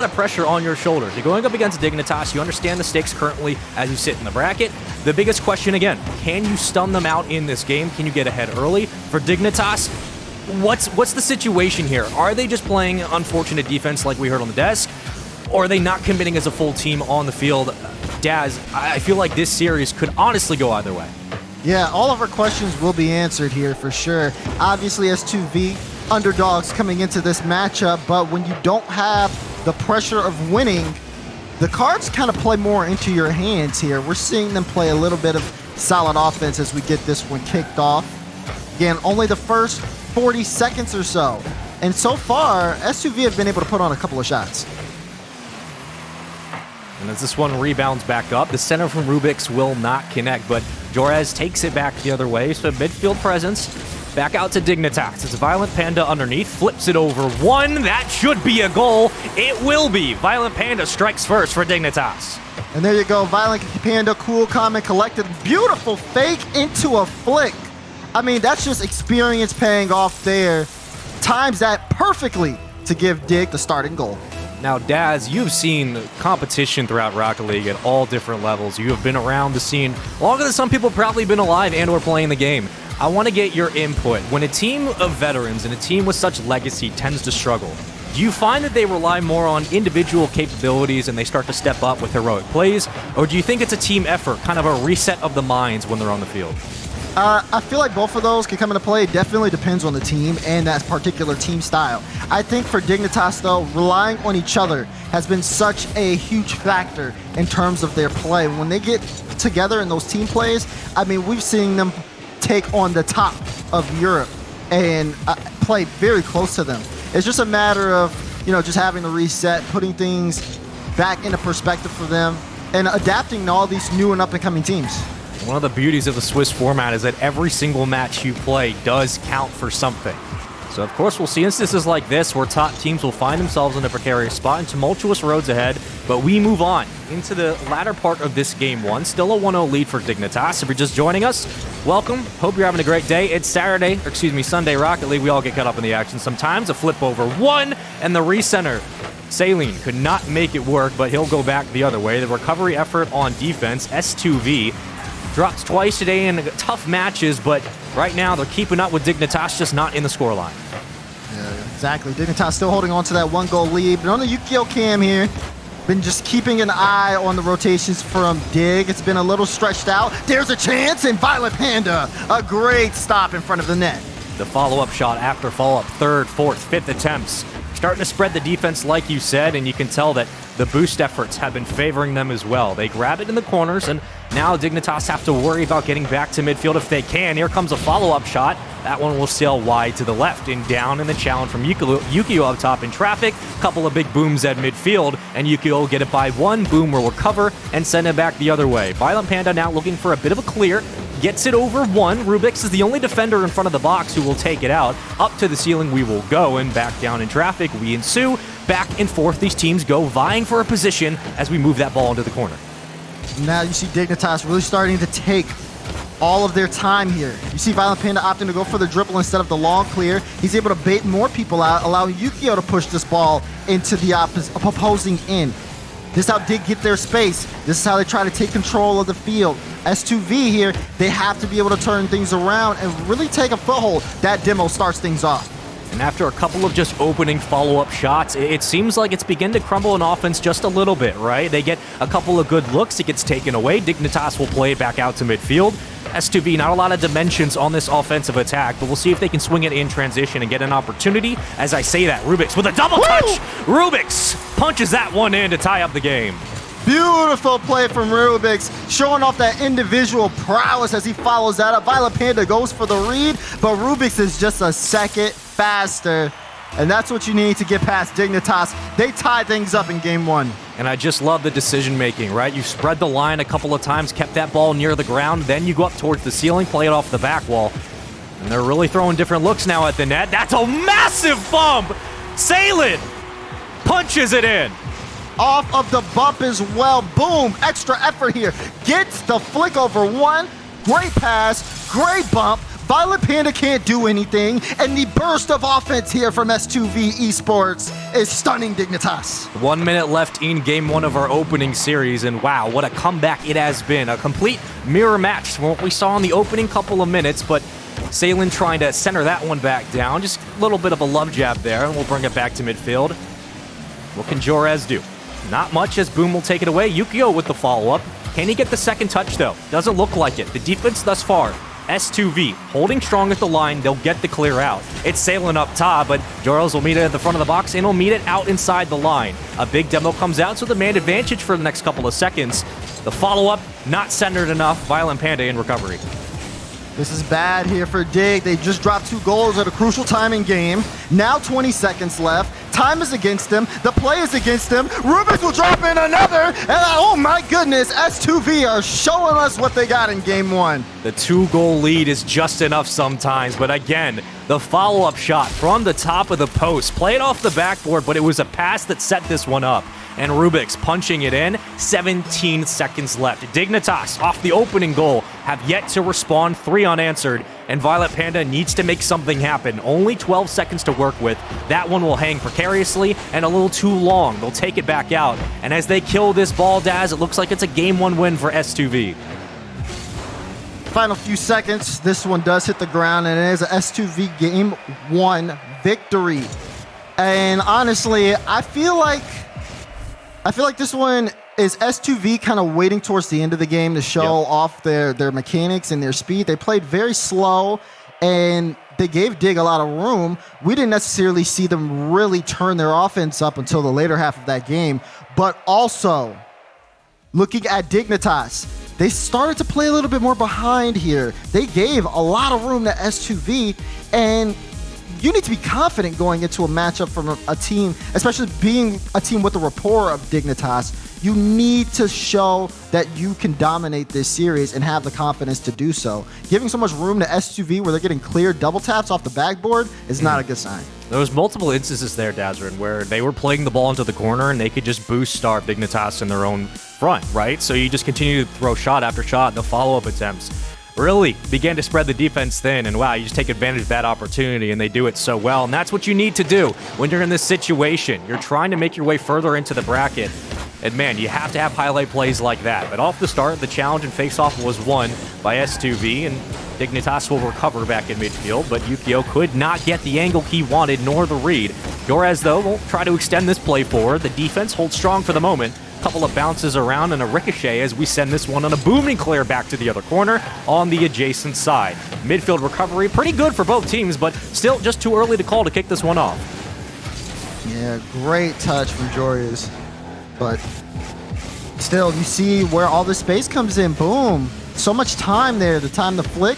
of pressure on your shoulders. You're going up against Dignitas. You understand the stakes currently as you sit in the bracket. The biggest question again, can you stun them out in this game? Can you get ahead early? For Dignitas, what's the situation here? Are they just playing unfortunate defense like we heard on the desk? Or are they not committing as a full team on the field? Daz, I feel like this series could honestly go either way. Yeah, all of our questions will be answered here for sure. Obviously, S2V underdogs coming into this matchup, but when you don't have the pressure of winning, the cards kind of play more into your hands here. We're seeing them play a little bit of solid offense as we get this one kicked off. Again, only the first 40 seconds or so. And so far, S2V have been able to put on a couple of shots. And as this one rebounds back up, the center from Rubik's will not connect, but Jorez takes it back the other way, so midfield presence. Back out to Dignitas. It's Violent Panda underneath, flips it over one. That should be a goal. It will be. Violent Panda strikes first for Dignitas. And there you go, Violent Panda, cool, calm, and collected. Beautiful fake into a flick. I mean, that's just experience paying off there. Times that perfectly to give Dig the starting goal. Now, Daz, you've seen competition throughout Rocket League at all different levels. You have been around the scene longer than some people probably been alive and or playing the game. I want to get your input. When a team of veterans and a team with such legacy tends to struggle, do you find that they rely more on individual capabilities and they start to step up with heroic plays? Or do you think it's a team effort, kind of a reset of the minds when they're on the field? I feel like both of those can come into play. It definitely depends on the team and that particular team style. I think for Dignitas, though, relying on each other has been such a huge factor in terms of their play. When they get together in those team plays, I mean, we've seen them take on the top of Europe and play very close to them. It's just a matter of, you know, just having to reset, putting things back into perspective for them, and adapting to all these new and up-and-coming teams. One of the beauties of the Swiss format is that every single match you play does count for something. So of course we'll see instances like this where top teams will find themselves in a precarious spot and tumultuous roads ahead, but we move on into the latter part of this game one. Still a 1-0 lead for Dignitas. If you're just joining us, welcome. Hope you're having a great day. It's Sunday Rocket League. We all get caught up in the action sometimes. A flip over one, and the recenter, Saline, could not make it work, but he'll go back the other way. The recovery effort on defense, S2V, dropped twice today in tough matches, but right now they're keeping up with Dignitas, just not in the scoreline. Yeah, exactly. Dignitas still holding on to that 1-goal lead, but on the Yukio cam here, been just keeping an eye on the rotations from Dig. It's been a little stretched out. There's a chance, and Violent Panda, a great stop in front of the net. The follow-up shot after follow-up, third, fourth, fifth attempts. Starting to spread the defense like you said, and you can tell that the boost efforts have been favoring them as well. They grab it in the corners, and now Dignitas have to worry about getting back to midfield if they can. Here comes a follow-up shot. That one will sail wide to the left and down in the challenge from Yukio up top in traffic. Couple of big booms at midfield, and Yukio will get it by one. Boom will recover and send it back the other way. Violent Panda now looking for a bit of a clear. Gets it over one. Rubik's is the only defender in front of the box who will take it out. Up to the ceiling we will go, and back down in traffic we ensue. Back and forth these teams go, vying for a position as we move that ball into the corner. Now you see Dignitas really starting to take all of their time here. You see Violent Panda opting to go for the dribble instead of the long clear. He's able to bait more people out, allowing Yukio to push this ball into the opposing end. This is how Dig get their space. This is how they try to take control of the field. S2V here, they have to be able to turn things around and really take a foothold. That demo starts things off. And after a couple of just opening follow-up shots, it seems like it's begun to crumble in offense just a little bit, right? They get a couple of good looks, it gets taken away. Dignitas will play it back out to midfield. S2V, not a lot of dimensions on this offensive attack, but we'll see if they can swing it in transition and get an opportunity. As I say that, Rubik's with a double touch! Rubik's punches that one in to tie up the game. Beautiful play from Rubik's, showing off that individual prowess as he follows that up. Violent Panda goes for the read, but Rubik's is just a second faster. And that's what you need to get past Dignitas. They tie things up in game one. And I just love the decision making, right? You spread the line a couple of times, kept that ball near the ground, then you go up towards the ceiling, play it off the back wall. And they're really throwing different looks now at the net. That's a massive bump! Salin punches it in. Off of the bump as well. Boom, extra effort here. Gets the flick over one. Great pass, great bump. Violent Panda can't do anything, and the burst of offense here from S2V Esports is stunning Dignitas. 1 minute left in game one of our opening series, and wow, what a comeback it has been. A complete mirror match from what we saw in the opening couple of minutes, but Salen trying to center that one back down. Just a little bit of a love jab there, and we'll bring it back to midfield. What can Jorez do? Not much, as Boom will take it away. Yukio with the follow-up. Can he get the second touch, though? Doesn't look like it. The defense thus far, S2V holding strong at the line. They'll get the clear out. It's Salen up top, but Jorez will meet it at the front of the box, and he'll meet it out inside the line. A big demo comes out, so the man advantage for the next couple of seconds. The follow-up, not centered enough. Violent Panda in recovery. This is bad here for Dig. They just dropped 2 goals at a crucial time in game. Now 20 seconds left. Time is against them. The play is against them. Rubix will drop in another. And oh my goodness, S2V are showing us what they got in game 1. The 2-goal lead is just enough sometimes, but again, the follow-up shot from the top of the post. Played off the backboard, but it was a pass that set this one up. And Rubix punching it in, 17 seconds left. Dignitas off the opening goal have yet to respond, 3 unanswered, and Violent Panda needs to make something happen. Only 12 seconds to work with. That one will hang precariously and a little too long. They'll take it back out, and as they kill this ball, Daz, it looks like it's a game 1 win for S2V. Final few seconds, this one does hit the ground, and it is a S2V game 1 victory. And honestly, I feel like this one is S2V kind of waiting towards the end of the game to show off their mechanics and their speed. They played very slow, and they gave Dig a lot of room. We didn't necessarily see them really turn their offense up until the later half of that game. But also, looking at Dignitas, they started to play a little bit more behind here. They gave a lot of room to S2V, and you need to be confident going into a matchup from a team, especially being a team with the rapport of Dignitas. You need to show that you can dominate this series and have the confidence to do so. Giving so much room to S2V where they're getting clear double taps off the backboard is not a good sign. There was multiple instances there, Dazrin, where they were playing the ball into the corner and they could just boost starve Dignitas in their own front, right? So you just continue to throw shot after shot, the follow-up attempts really began to spread the defense thin, and wow, you just take advantage of that opportunity, and they do it so well. And that's what you need to do when you're in this situation. You're trying to make your way further into the bracket, and man, you have to have highlight plays like that. But off the start, the challenge and face-off was won by S2V, and Dignitas will recover back in midfield, but Yukio could not get the angle he wanted, nor the read. Jorez, though, will try to extend this play forward. The defense holds strong for the moment. Couple of bounces around and a ricochet as we send this one on a booming clear back to the other corner on the adjacent side. Midfield recovery, pretty good for both teams, but still just too early to call to kick this one off. Yeah, great touch from Jorez. But still, you see where all the space comes in. Boom. So much time there to time the flick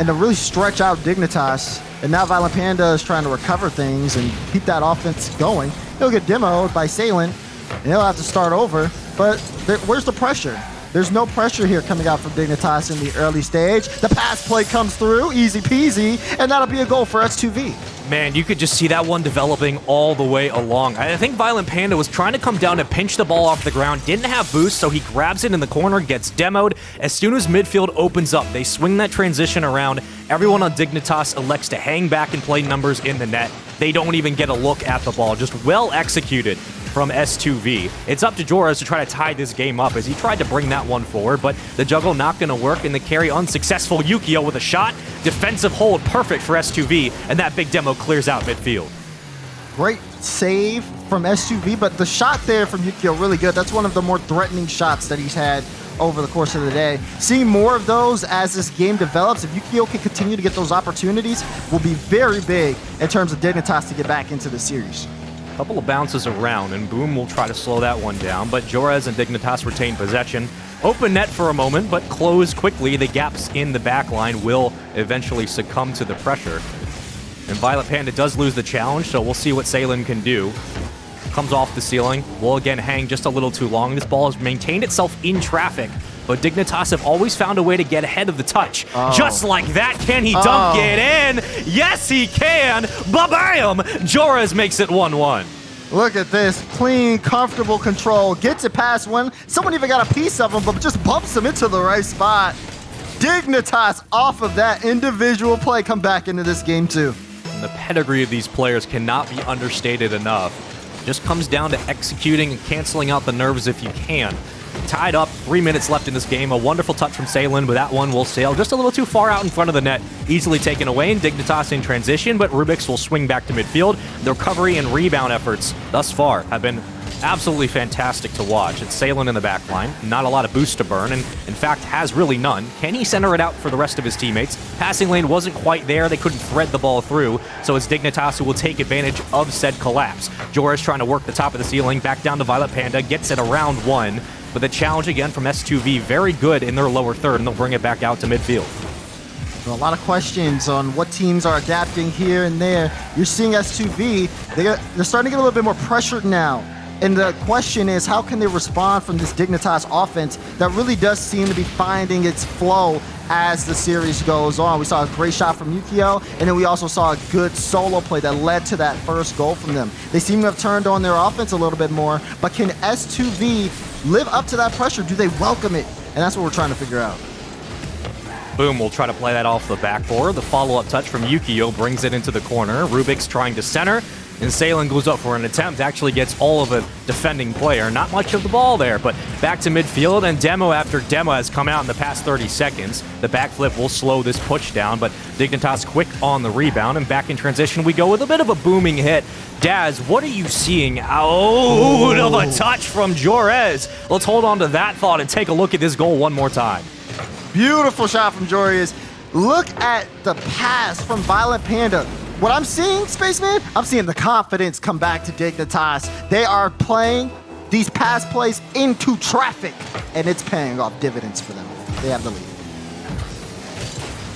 and to really stretch out Dignitas. And now Violent Panda is trying to recover things and keep that offense going. He'll get demoed by Salen, and he'll have to start over. But where's the pressure? There's no pressure here coming out from Dignitas in the early stage. The pass play comes through, easy peasy, and that'll be a goal for S2V. Man, you could just see that one developing all the way along. I think Violent Panda was trying to come down and pinch the ball off the ground, didn't have boost, so he grabs it in the corner, gets demoed. As soon as midfield opens up, they swing that transition around. Everyone on Dignitas elects to hang back and play numbers in the net. They don't even get a look at the ball. Just well executed from S2V. It's up to Jorez to try to tie this game up as he tried to bring that one forward, but the juggle not going to work and the carry unsuccessful. Yukio with a shot. Defensive hold perfect for S2V, and that big demo clears out midfield. Great save from S2V, but the shot there from Yukio really good. That's one of the more threatening shots that he's had over the course of the day. Seeing more of those as this game develops, if Yukio can continue to get those opportunities, will be very big in terms of Dignitas to get back into the series. Couple of bounces around, and Boom will try to slow that one down, but Jorez and Dignitas retain possession. Open net for a moment, but close quickly. The gaps in the back line will eventually succumb to the pressure. And Violent Panda does lose the challenge, so we'll see what Salen can do. Comes off the ceiling, will again hang just a little too long. This ball has maintained itself in traffic, but Dignitas have always found a way to get ahead of the touch. Just like that, can he dunk it in? Yes, he can! Ba-bam! Jorez makes it 1-1. Look at this, clean, comfortable control, gets it past one. Someone even got a piece of him, but just bumps him into the right spot. Dignitas off of that individual play come back into this game too. And the pedigree of these players cannot be understated enough. Just comes down to executing and canceling out the nerves if you can. Tied up, 3 minutes left in this game. A wonderful touch from Salen, but that one will sail just a little too far out in front of the net. Easily taken away, and Dignitas in transition, but Rubix will swing back to midfield. The recovery and rebound efforts thus far have been absolutely fantastic to watch. It's Salen in the back line, not a lot of boost to burn, and in fact has really none. Can he center it out for the rest of his teammates? Passing lane wasn't quite there. They couldn't thread the ball through, so it's Dignitas who will take advantage of said collapse. Jores trying to work the top of the ceiling, back down to Violet Panda, gets it around one, but the challenge again from S2V, very good in their lower third, and they'll bring it back out to midfield. A lot of questions on what teams are adapting here and there. You're seeing S2V, they're starting to get a little bit more pressured now. And the question is, how can they respond from this Dignitas offense that really does seem to be finding its flow as the series goes on? We saw a great shot from Yukio, and then we also saw a good solo play that led to that first goal from them. They seem to have turned on their offense a little bit more, but can S2V live up to that pressure? Do they welcome it? And that's what we're trying to figure out. Boom will try to play that off the backboard. The follow-up touch from Yukio brings it into the corner. Rubik's trying to center, and Salen goes up for an attempt. Actually gets all of a defending player. Not much of the ball there, but back to midfield, and demo after demo has come out in the past 30 seconds. The backflip will slow this push down, but Dignitas quick on the rebound, and back in transition we go with a bit of a booming hit. Daz, what are you seeing out of a touch from Jores? Let's hold on to that thought and take a look at this goal one more time. Beautiful shot from Jores. Look at the pass from Violet Panda. What I'm seeing, Spaceman, I'm seeing the confidence come back to Dignitas. They are playing these pass plays into traffic, and it's paying off dividends for them. They have the lead.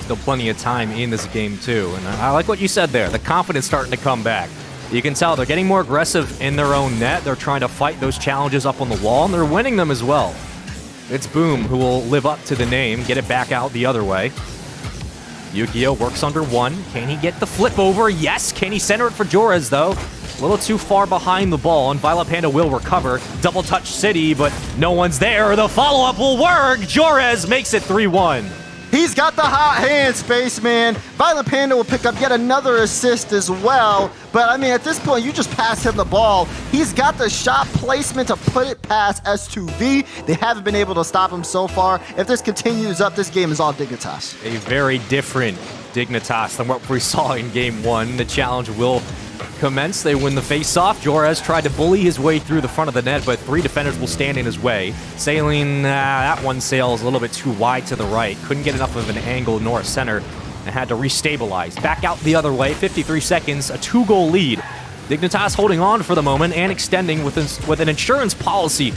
Still plenty of time in this game, too. And I like what you said there. The confidence starting to come back. You can tell they're getting more aggressive in their own net. They're trying to fight those challenges up on the wall, and they're winning them as well. It's Boom who will live up to the name, get it back out the other way. Yukio works under one. Can he get the flip over? Yes. Can he center it for Jores, though? A little too far behind the ball, and Violet Panda will recover. Double touch City, but no one's there. The follow-up will work. Jores makes it 3-1. He's got the hot hand, Spaceman. Violet Panda will pick up yet another assist as well. But, I mean, at this point, you just pass him the ball. He's got the shot placement to put it past S2V. They haven't been able to stop him so far. If this continues up, this game is all Dignitas. A very different Dignitas than what we saw in Game 1. The challenge will commence. They win the face-off. Jores tried to bully his way through the front of the net, but three defenders will stand in his way. Sailing, that one sails a little bit too wide to the right. Couldn't get enough of an angle nor a center and had to restabilize. Back out the other way, 53 seconds, a 2-goal lead. Dignitas holding on for the moment and extending with an insurance policy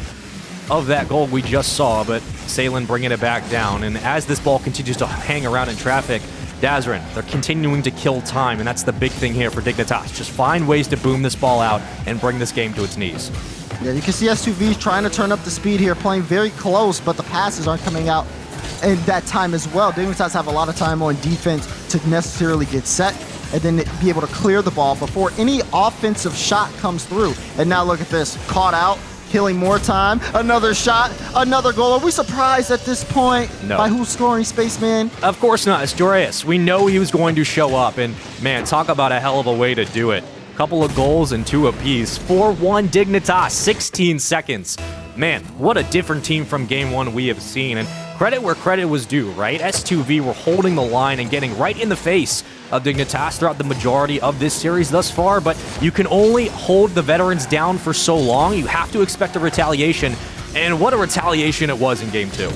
of that goal we just saw, but Salen bringing it back down. And as this ball continues to hang around in traffic, Dazrin, they're continuing to kill time, and that's the big thing here for Dignitas. Just find ways to boom this ball out and bring this game to its knees. Yeah, you can see S2V trying to turn up the speed here, playing very close, but the passes aren't coming out in that time as well. Dignitas have a lot of time on defense to necessarily get set and then be able to clear the ball before any offensive shot comes through. And now look at this, caught out, killing more time, another shot, another goal. Are we surprised at this point by who's scoring, Spaceman? Of course not. It's Jores. We know he was going to show up, and man, talk about a hell of a way to do it. Couple of goals and 2 apiece. 4-1 Dignitas, 16 seconds. Man, what a different team from Game 1 we have seen, and credit where credit was due, right? S2V were holding the line and getting right in the face of Dignitas throughout the majority of this series thus far, but you can only hold the veterans down for so long. You have to expect a retaliation, and what a retaliation it was in Game 2.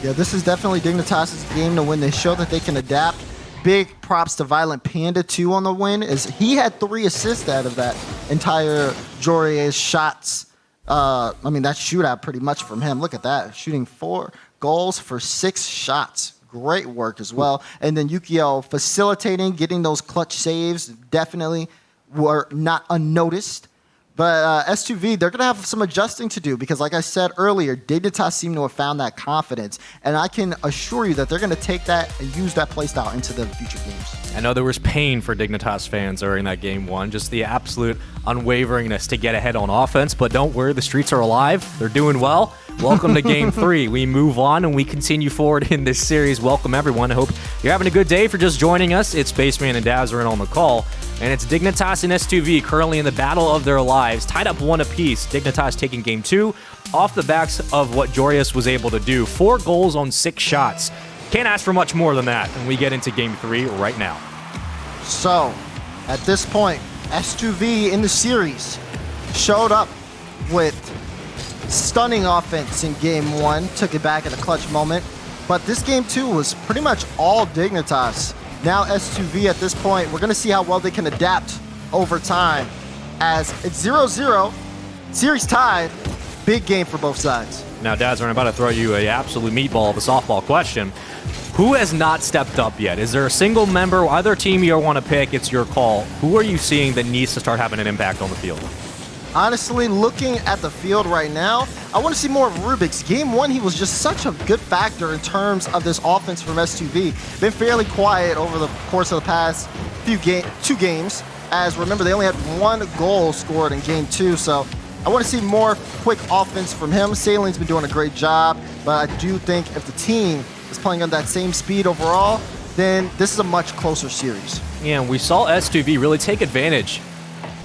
Yeah, this is definitely Dignitas' game to win. They show that they can adapt. Big props to Violent Panda, too, on the win, as he had 3 assists out of that entire Jores shots. I mean, that shootout pretty much from him. Look at that, shooting 4 goals for 6 shots. Great work as well. And then Yukio facilitating, getting those clutch saves, definitely were not unnoticed. But S2V, they're going to have some adjusting to do because, like I said earlier, Dignitas seem to have found that confidence. And I can assure you that they're going to take that and use that playstyle into the future games. I know there was pain for Dignitas fans during that game one, just the absolute unwaveringness to get ahead on offense. But don't worry, the streets are alive. They're doing well. Welcome to Game 3. We move on and we continue forward in this series. Welcome, everyone. I hope you're having a good day for just joining us. It's Spaceman and Dazzrin on the call. And it's Dignitas and S2V currently in the battle of their lives, tied up 1 apiece. Dignitas taking Game 2 off the backs of what Joreus was able to do. 4 goals on 6 shots. Can't ask for much more than that. And we get into Game 3 right now. So, at this point, S2V in the series showed up with stunning offense in Game 1, took it back at a clutch moment. But this Game 2 was pretty much all Dignitas. Now S2V at this point, we're going to see how well they can adapt over time. As it's 0-0, series tied, big game for both sides. Now, Dazzrin, I'm about to throw you an absolute meatball of a softball question. Who has not stepped up yet? Is there a single member, either team you want to pick, it's your call. Who are you seeing that needs to start having an impact on the field? Honestly, looking at the field right now, I want to see more of Rubik's. Game 1, he was just such a good factor in terms of this offense from S2V. Been fairly quiet over the course of the past 2 games. As remember, they only had 1 goal scored in Game 2, so I want to see more quick offense from him. Salin's been doing a great job, but I do think if the team is playing on that same speed overall, then this is a much closer series. Yeah, and we saw S2V really take advantage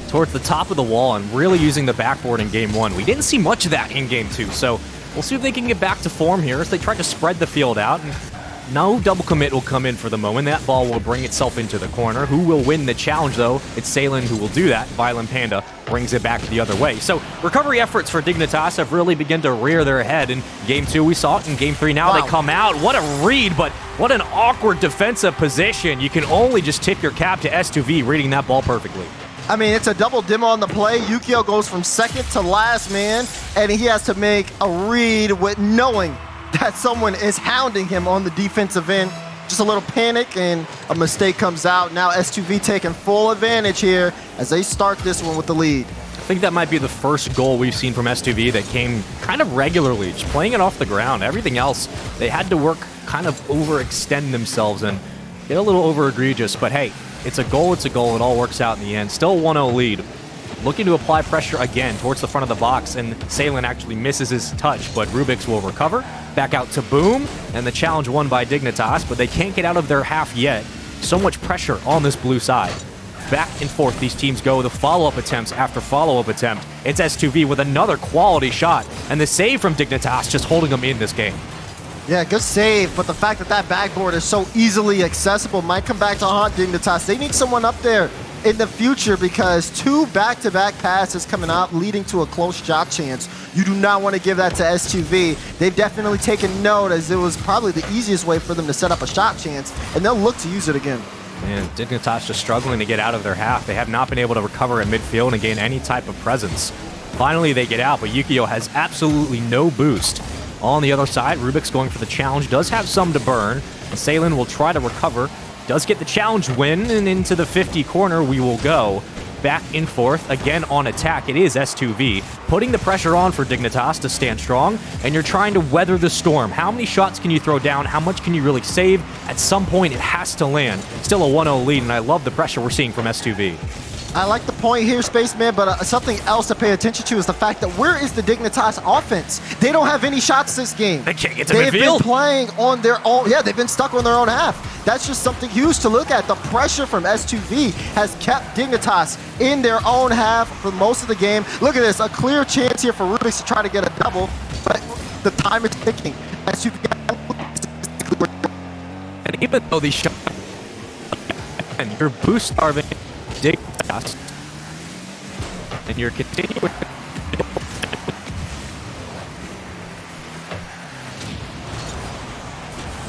towards the top of the wall and really using the backboard in Game 1. We didn't see much of that in Game 2, so we'll see if they can get back to form here as they try to spread the field out. And no double commit will come in for the moment. That ball will bring itself into the corner. Who will win the challenge, though? It's Salin who will do that. Violent Panda brings it back the other way. So recovery efforts for Dignitas have really begun to rear their head. In Game 2, we saw it. In Game 3, now They come out. What a read, but what an awkward defensive position. You can only just tip your cap to S2V reading that ball perfectly. I mean, it's a double demo on the play. Yukio goes from second to last man, and he has to make a read with knowing that someone is hounding him on the defensive end. Just a little panic, and a mistake comes out. Now S2V taking full advantage here as they start this one with the lead. I think that might be the first goal we've seen from S2V that came kind of regularly, just playing it off the ground. Everything else, they had to work, kind of overextend themselves and get a little over egregious, but hey, it's a goal, it all works out in the end. Still 1-0 lead. Looking to apply pressure again towards the front of the box, and Salin actually misses his touch, but Rubik's will recover. Back out to Boom, and the challenge won by Dignitas, but they can't get out of their half yet. So much pressure on this blue side. Back and forth these teams go, the follow-up attempts after follow-up attempt. It's S2V with another quality shot, and the save from Dignitas just holding them in this game. Yeah, good save, but the fact that that backboard is so easily accessible might come back to haunt Dignitas. They need someone up there in the future because 2 back-to-back passes coming out leading to a close shot chance. You do not want to give that to S2V. They've definitely taken note as it was probably the easiest way for them to set up a shot chance, and they'll look to use it again. And Dignitas just struggling to get out of their half. They have not been able to recover in midfield and gain any type of presence. Finally, they get out, but Yukio has absolutely no boost. On the other side, Rubik's going for the challenge, does have some to burn. And Salin will try to recover, does get the challenge win, and into the 50 corner we will go. Back and forth, again on attack, it is S2V, putting the pressure on for Dignitas to stand strong, and you're trying to weather the storm. How many shots can you throw down? How much can you really save? At some point, it has to land. Still a 1-0 lead, and I love the pressure we're seeing from S2V. I like the point here, Spaceman, but something else to pay attention to is the fact that where is the Dignitas offense? They don't have any shots this game. They can't get to They've midfield. been playing on their own. Yeah, they've been stuck on their own half. That's just something huge to look at. The pressure from S2V has kept Dignitas in their own half for most of the game. Look at this, a clear chance here for Rubik's to try to get a double, but the time is ticking. S2V. And even though these shots, and you're boost starving Dignitas, and you're continuing.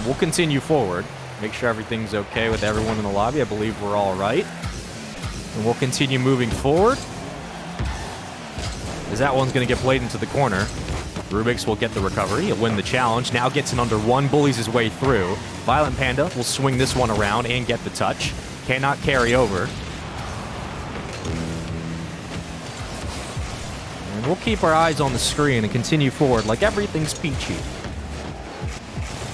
We'll continue forward. Make sure everything's okay with everyone in the lobby. I believe we're all right. And we'll continue moving forward. As that one's going to get played into the corner. Rubik's will get the recovery. He'll win the challenge. Now gets an under one, bullies his way through. Violent Panda will swing this one around and get the touch. Cannot carry over. we'll keep our eyes on the screen and continue forward like everything's peachy.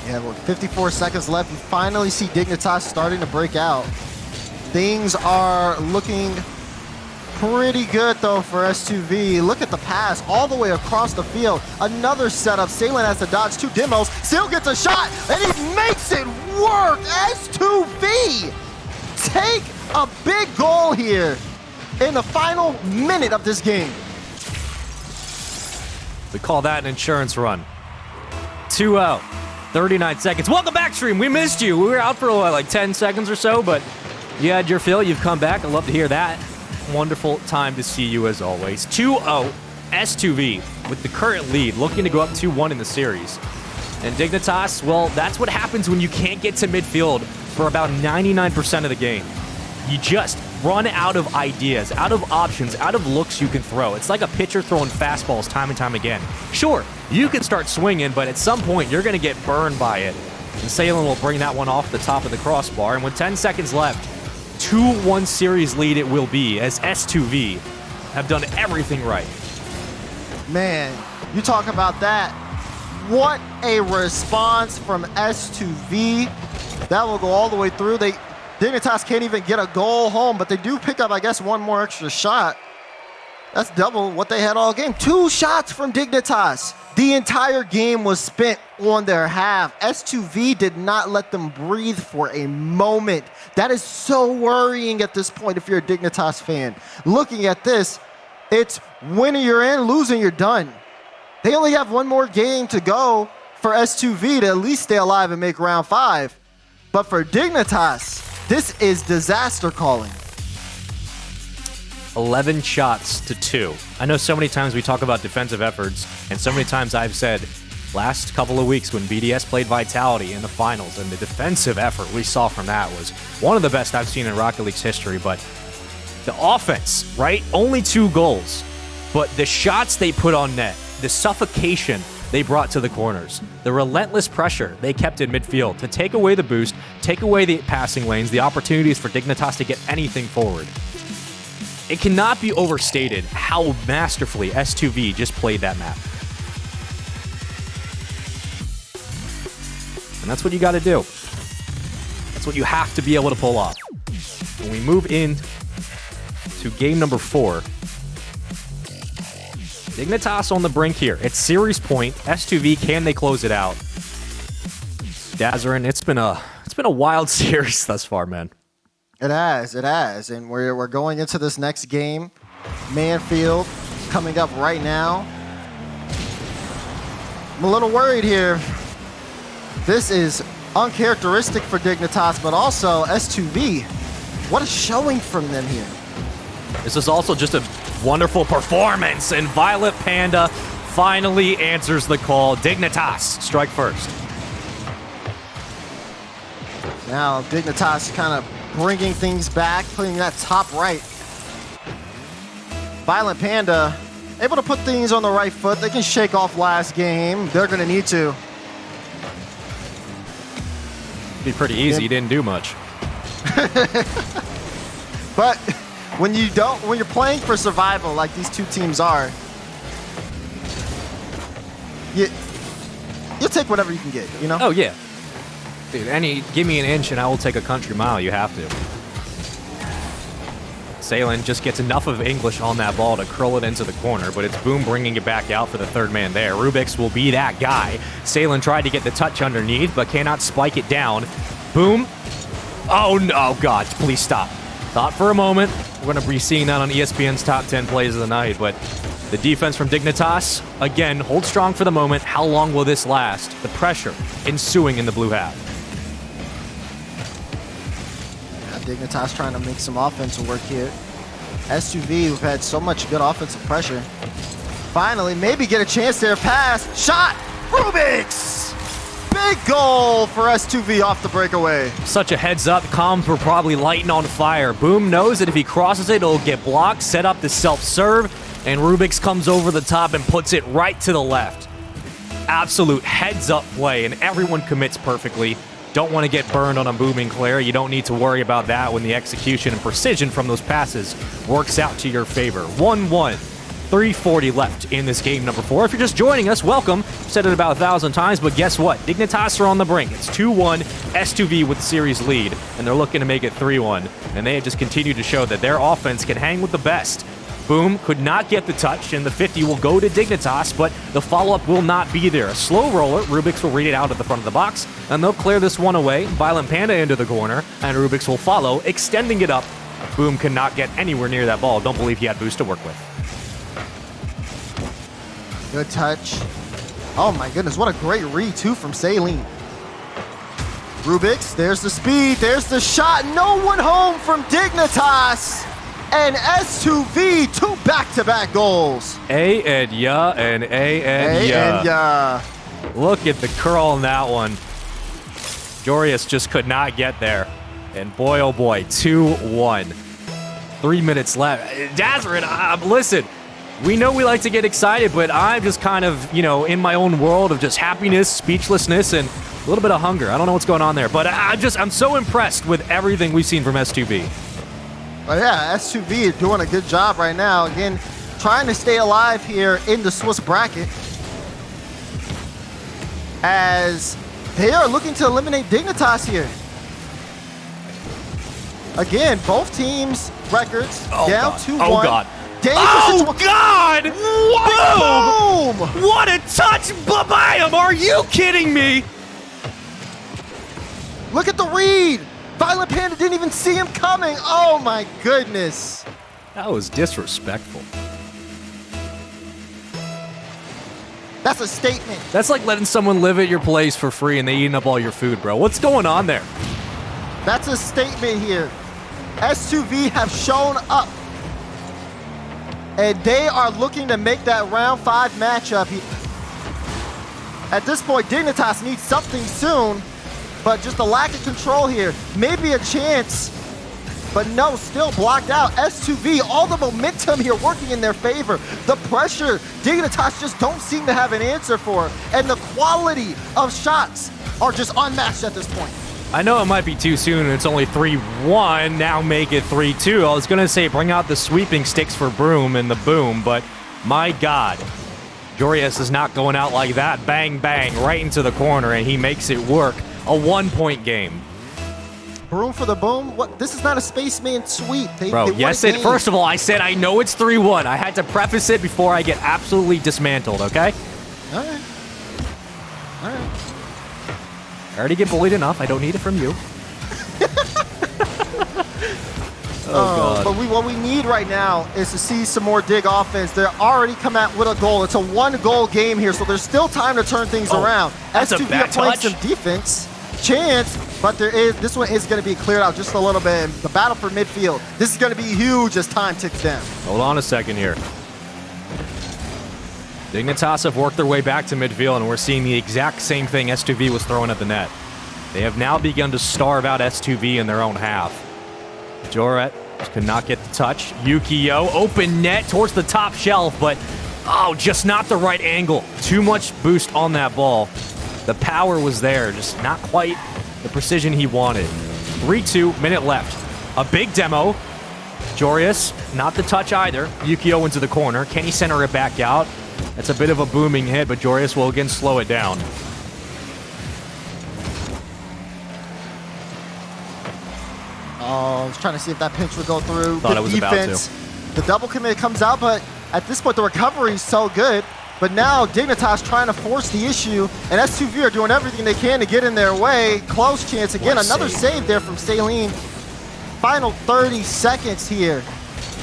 Yeah, with 54 seconds left, we finally see Dignitas starting to break out. Things are looking pretty good, though, for S2V. Look at the pass all the way across the field. Another setup. Salen has to dodge 2 demos. Still gets a shot, and he makes it work. S2V take a big goal here in the final minute of this game. We call that an insurance run. 2-0. 39 seconds. Welcome back, stream. We missed you. We were out for like 10 seconds or so, but you had your fill. You've come back. I'd love to hear that. Wonderful time to see you as always. 2-0 S2V with the current lead, looking to go up 2-1 in the series. And Dignitas, well, that's what happens when you can't get to midfield for about 99% of the game. You just run out of ideas, out of options, out of looks you can throw. It's like a pitcher throwing fastballs time and time again. Sure, you can start swinging, but at some point you're going to get burned by it. And Salen will bring that one off the top of the crossbar. And with 10 seconds left, 2-1 series lead it will be, as S2V have done everything right. Man, you talk about that. What a response from S2V. That will go all the way through. Dignitas can't even get a goal home, but they do pick up, I guess, one more extra shot. That's double what they had all game. 2 shots from Dignitas. The entire game was spent on their half. S2V did not let them breathe for a moment. That is so worrying at this point if you're a Dignitas fan. Looking at this, it's winning you're in, losing you're done. They only have one more game to go for S2V to at least stay alive and make round 5. But for Dignitas, this is disaster calling. 11 shots to 2. I know so many times we talk about defensive efforts, and so many times I've said last couple of weeks when BDS played Vitality in the finals, and the defensive effort we saw from that was one of the best I've seen in Rocket League's history. But the offense, right? Only 2 goals. But the shots they put on net, the suffocation they brought to the corners, the relentless pressure they kept in midfield to take away the boost, take away the passing lanes, the opportunities for Dignitas to get anything forward. It cannot be overstated how masterfully S2V just played that map. And that's what you got to do. That's what you have to be able to pull off. When we move in to game number 4, Dignitas on the brink here. It's series point. S2V, can they close it out? Dazarin, it's been a wild series thus far, man. It has, and we're going into this next game. Manfield coming up right now. I'm a little worried here. This is uncharacteristic for Dignitas, but also S2V. What a showing from them here. This is also just a wonderful performance, and Violet Panda finally answers the call. Dignitas, strike first. Now Dignitas kind of bringing things back, putting that top right. Violent Panda able to put things on the right foot. They can shake off last game. They're going to need to. Be pretty easy. You didn't do much. But when you're playing for survival like these two teams are, you'll take whatever you can get, you know? Oh, yeah. Dude, give me an inch and I will take a country mile. You have to. Salen just gets enough of English on that ball to curl it into the corner, but it's Boom bringing it back out for the third man there. Rubix will be that guy. Salen tried to get the touch underneath, but cannot spike it down. Boom. Oh, no. God, please stop. Thought for a moment we're going to be seeing that on ESPN's top 10 plays of the night, but the defense from Dignitas, again, hold strong for the moment. How long will this last? The pressure ensuing in the blue half. Dignitas trying to make some offensive work here. S2V, who've had so much good offensive pressure, finally maybe get a chance there. Pass, shot, Rubix! Big goal for S2V off the breakaway. Such a heads up, comms were probably lighting on fire. Boom knows that if he crosses it, it'll get blocked, set up the self-serve, and Rubix comes over the top and puts it right to the left. Absolute heads up play, and everyone commits perfectly. Don't want to get burned on a booming Claire. You don't need to worry about that when the execution and precision from those passes works out to your favor. 1-1 3:40 left in this game number 4. If you're just joining us, welcome. Said it about 1,000 times, but guess what? Dignitas are on the brink. It's 2-1, S2V with the series lead, and they're looking to make it 3-1. And they have just continued to show that their offense can hang with the best. Boom could not get the touch, and the 50 will go to Dignitas, but the follow-up will not be there. A slow roller, Rubix will read it out at the front of the box, and they'll clear this one away. Violent Panda into the corner, and Rubix will follow, extending it up. Boom cannot get anywhere near that ball. Don't believe he had boost to work with. Good touch. Oh my goodness, what a great read too from Saline. Rubix, there's the speed, there's the shot. No one home from Dignitas. And S2V, 2 back-to-back goals. A and ya and A and ya. Look at the curl on that one. Jorius just could not get there. And boy, oh boy, 2-1. 3 minutes left. Dazarin, listen, we know we like to get excited, but I'm just kind of, in my own world of just happiness, speechlessness, and a little bit of hunger. I don't know what's going on there, but I'm so impressed with everything we've seen from S2V. Well, yeah, S2V is doing a good job right now. Again, trying to stay alive here in the Swiss bracket, as they are looking to eliminate Dignitas here. Again, both teams' records down 2-1. Oh, God. Oh, God! Boom! What a touch! Babayam! Are you kidding me? Look at the read! Violent Panda didn't even see him coming. Oh, my goodness. That was disrespectful. That's a statement. That's like letting someone live at your place for free and they eating up all your food, bro. What's going on there? That's a statement here. S2V have shown up, and they are looking to make that round 5 matchup. At this point, Dignitas needs something soon, but just the lack of control here. Maybe a chance, but no, still blocked out. S2V, all the momentum here working in their favor. The pressure, Dignitas just don't seem to have an answer for, and the quality of shots are just unmatched at this point. I know it might be too soon, it's only 3-1, now make it 3-2. I was gonna say bring out the sweeping sticks for Broom and the boom, but my God. Jorius is not going out like that. Bang, bang, right into the corner, and he makes it work. A 1-point game. Broom for the boom? What? This is not a spaceman sweep. Bro, yes, first of all, I said I know it's 3-1. I had to preface it before I get absolutely dismantled, okay? All right. All right. I already get bullied enough. I don't need it from you. God. But what we need right now is to see some more Dig offense. They're already come out with a goal. It's a 1-goal game here, so there's still time to turn things around. That's a bad touch. Playing some defense. Chance, but this one is going to be cleared out just a little bit. The battle for midfield. This is going to be huge as time ticks down. Hold on a second here. Dignitas have worked their way back to midfield, and we're seeing the exact same thing S2V was throwing at the net. They have now begun to starve out S2V in their own half. Joret could not get the touch. Yukio, open net towards the top shelf, but just not the right angle. Too much boost on that ball. The power was there, just not quite the precision he wanted. 3-2, minute left. A big demo. Jorius, not the touch either. Yukio into the corner. Can he center it back out? That's a bit of a booming hit, but Jorius will again slow it down. Oh, I was trying to see if that pinch would go through. Thought it was about to. The double commit comes out, but at this point the recovery is so good. But now Dignitas trying to force the issue, and S2V are doing everything they can to get in their way. Close chance again. Another save there from Saline. Final 30 seconds here.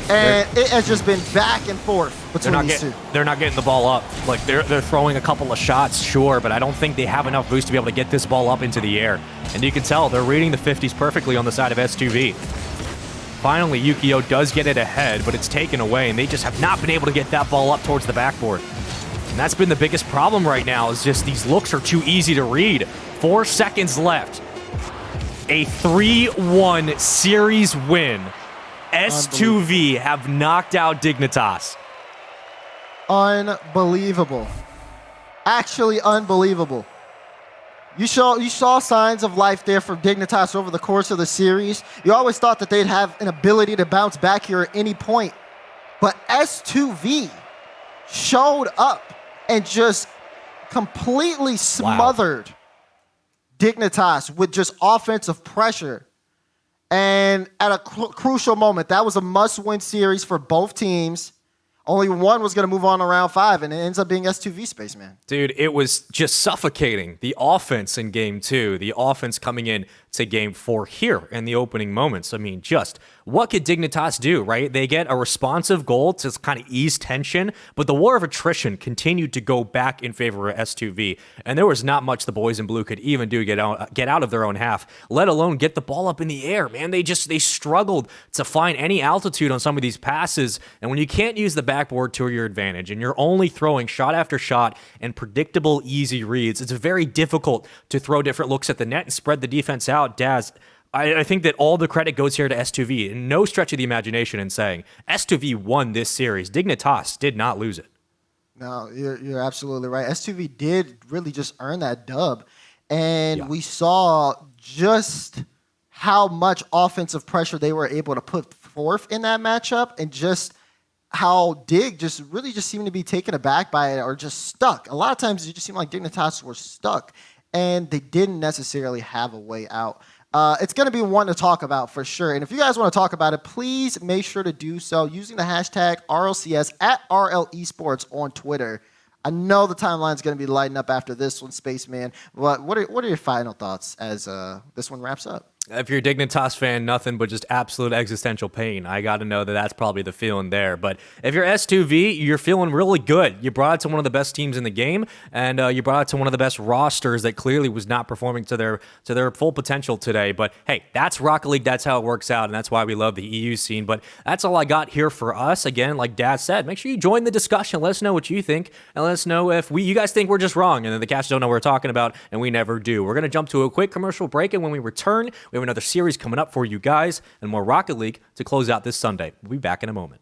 And it has just been back and forth between these two. They're not getting the ball up. Like, they're throwing a couple of shots, sure, but I don't think they have enough boost to be able to get this ball up into the air. And you can tell they're reading the 50s perfectly on the side of S2V. Finally, Yukio does get it ahead, but it's taken away, and they just have not been able to get that ball up towards the backboard. And that's been the biggest problem right now, is just these looks are too easy to read. 4 seconds left. A 3-1 series win. S2V have knocked out Dignitas. Unbelievable. Actually unbelievable. You saw signs of life there from Dignitas over the course of the series. You always thought that they'd have an ability to bounce back here at any point. But S2V showed up and just completely smothered Dignitas with just offensive pressure. And at a crucial moment, that was a must-win series for both teams. Only one was going to move on to round 5, and it ends up being S2V Spaceman. Dude, it was just suffocating. The offense in Game 2, the offense coming in to Game 4 here in the opening moments. I mean, just what could Dignitas do, right? They get a responsive goal to kind of ease tension, but the war of attrition continued to go back in favor of S2V, and there was not much the boys in blue could even do get out of their own half, let alone get the ball up in the air, man. They struggled to find any altitude on some of these passes, and when you can't use the backboard to your advantage, and you're only throwing shot after shot and predictable, easy reads, it's very difficult to throw different looks at the net and spread the defense out. Daz, I think that all the credit goes here to S2V. No stretch of the imagination in saying S2V won this series. Dignitas did not lose it. No, you're absolutely right. S2V did really just earn that dub. And we saw just how much offensive pressure they were able to put forth in that matchup, and just how Dig just really just seemed to be taken aback by it or just stuck. A lot of times it just seemed like Dignitas were stuck, and they didn't necessarily have a way out. It's going to be one to talk about for sure. And if you guys want to talk about it, please make sure to do so using the hashtag RLCS at RL Esports on Twitter. I know the timeline is going to be lighting up after this one, Spaceman. But what are your final thoughts as this one wraps up? If you're a Dignitas fan, nothing but just absolute existential pain. I got to know that that's probably the feeling there. But if you're S2V, you're feeling really good. You brought it to one of the best teams in the game, and you brought it to one of the best rosters that clearly was not performing to their full potential today. But hey, that's Rocket League. That's how it works out, and that's why we love the EU scene. But that's all I got here for us. Again, like Dad said, make sure you join the discussion. Let us know what you think, and let us know if you guys think we're just wrong, and then the cats don't know what we're talking about, and we never do. We're going to jump to a quick commercial break, and when we return, we have another series coming up for you guys and more Rocket League to close out this Sunday. We'll be back in a moment.